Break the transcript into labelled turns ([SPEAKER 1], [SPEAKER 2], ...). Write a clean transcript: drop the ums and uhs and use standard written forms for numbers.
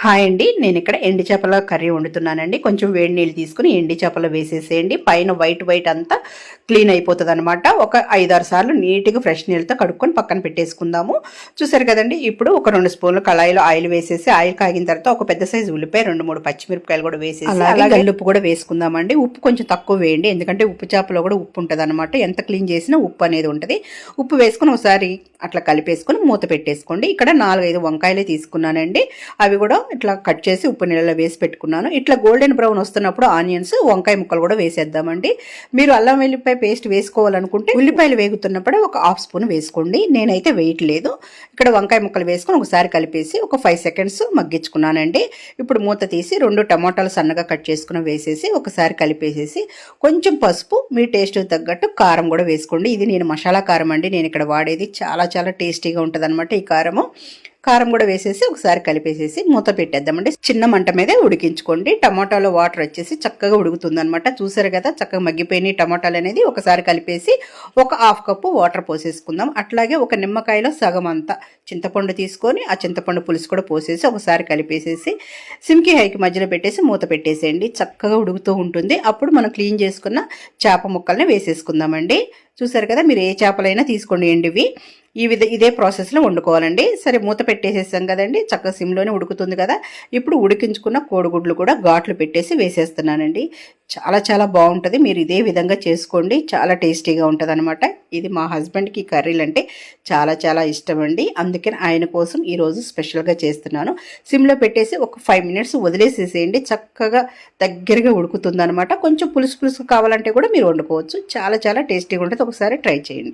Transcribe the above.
[SPEAKER 1] Hi అండి, నేను ఇక్కడ ఎండి చేపల కర్రీ వండుతున్నానండి. కొంచెం వేడి నీళ్ళు తీసుకుని ఎండి చేపలు వేసేసేయండి. పైన వైట్ అంతా క్లీన్ అయిపోతుంది అనమాట. ఒక 5-6 సార్లు నీట్గా ఫ్రెష్ నీళ్ళతో కడుక్కొని పక్కన పెట్టేసుకుందాము. చూసారు కదండి. ఇప్పుడు ఒక 2 స్పూన్లు కళాయిలో ఆయిల్ వేసేసి, ఆయిల్ కాగిన తర్వాత ఒక పెద్ద సైజు ఉల్లిపాయ, 2-3 పచ్చిమిరపకాయలు కూడా వేసేసి, అలాగే గల్లుప్పు కూడా వేసుకుందామండి. ఉప్పు కొంచెం తక్కువ వేయండి, ఎందుకంటే ఉప్పు చేపలో కూడా ఉప్పు ఉంటుంది అనమాట. ఎంత క్లీన్ చేసినా ఉప్పు అనేది ఉంటుంది. ఉప్పు వేసుకుని ఒకసారి అట్లా కలిపేసుకుని మూత పెట్టేసుకోండి. ఇక్కడ 4-5 వంకాయలే తీసుకున్నానండి. అవి కూడా ఇట్లా కట్ చేసి ఉప్పు నీళ్ళలో వేసి పెట్టుకున్నాను. ఇట్లా గోల్డెన్ బ్రౌన్ వస్తున్నప్పుడు ఆనియన్స్, వంకాయ ముక్కలు కూడా వేసేద్దామండి. మీరు అల్లం వెల్లిపాయ పేస్ట్ వేసుకోవాలనుకుంటే ఉల్లిపాయలు వేగుతున్నప్పుడే ఒక 1/2 స్పూన్ వేసుకోండి. నేనైతే వేయట్లేదు. ఇక్కడ వంకాయ ముక్కలు వేసుకొని ఒకసారి కలిపేసి ఒక 5 సెకండ్స్ మగ్గించుకున్నానండి. ఇప్పుడు మూత తీసి 2 టమాటాలు సన్నగా కట్ చేసుకుని వేసేసి ఒకసారి కలిపేసేసి కొంచెం పసుపు, మీ టేస్ట్ తగ్గట్టు కారం కూడా వేసుకోండి. ఇది నేను మసాలా కారం అండి. నేను ఇక్కడ వాడేది చాలా టేస్టీగా ఉంటుంది అనమాట. ఈ కారం కూడా వేసేసి ఒకసారి కలిపేసేసి మూత పెట్టేద్దామండి. చిన్న మంట మీదే ఉడికించుకోండి. టమాటాలో వాటర్ వచ్చేసి చక్కగా ఉడుకుతుంది అనమాట. చూసారు కదా, చక్కగా మగ్గిపోయినాయి టమాటాలు అనేది. ఒకసారి కలిపేసి ఒక 1/2 కప్పు వాటర్ పోసేసుకుందాం. అట్లాగే ఒక నిమ్మకాయలో సగం అంతా చింతపండు తీసుకొని ఆ చింతపండు పులుసు కూడా పోసేసి ఒకసారి కలిపేసేసి సిమ్కి హైకి మధ్యలో పెట్టేసి మూత పెట్టేసేయండి. చక్కగా ఉడుకుతూ ఉంటుంది. అప్పుడు మనం క్లీన్ చేసుకున్న చేప ముక్కల్ని వేసేసుకుందామండి. చూసారు కదా, మీరు ఏ చేపలైనా తీసుకోండి ఎండివి. ఇదే ప్రాసెస్లో వండుకోవాలండి. సరే, మూత పెట్టేసేసాం కదండి. చక్కగా సిమ్లోనే ఉడుకుతుంది కదా. ఇప్పుడు ఉడికించుకున్న కోడిగుడ్లు కూడా ఘాట్లు పెట్టేసి వేసేస్తున్నానండి. చాలా బాగుంటుంది. మీరు ఇదే విధంగా చేసుకోండి. చాలా టేస్టీగా ఉంటుంది అనమాట. ఇది మా హస్బెండ్కి కర్రీలు అంటే చాలా ఇష్టం అండి. అందుకని ఆయన కోసం ఈరోజు స్పెషల్గా చేస్తున్నాను. సిమ్లో పెట్టేసి ఒక 5 మినిట్స్ వదిలేసేసేయండి. చక్కగా దగ్గరగా ఉడుకుతుంది అనమాట. కొంచెం పులుసు కావాలంటే కూడా మీరు వండుకోవచ్చు. చాలా టేస్టీగా ఉంటుంది. ఒకసారి ట్రై చేయండి.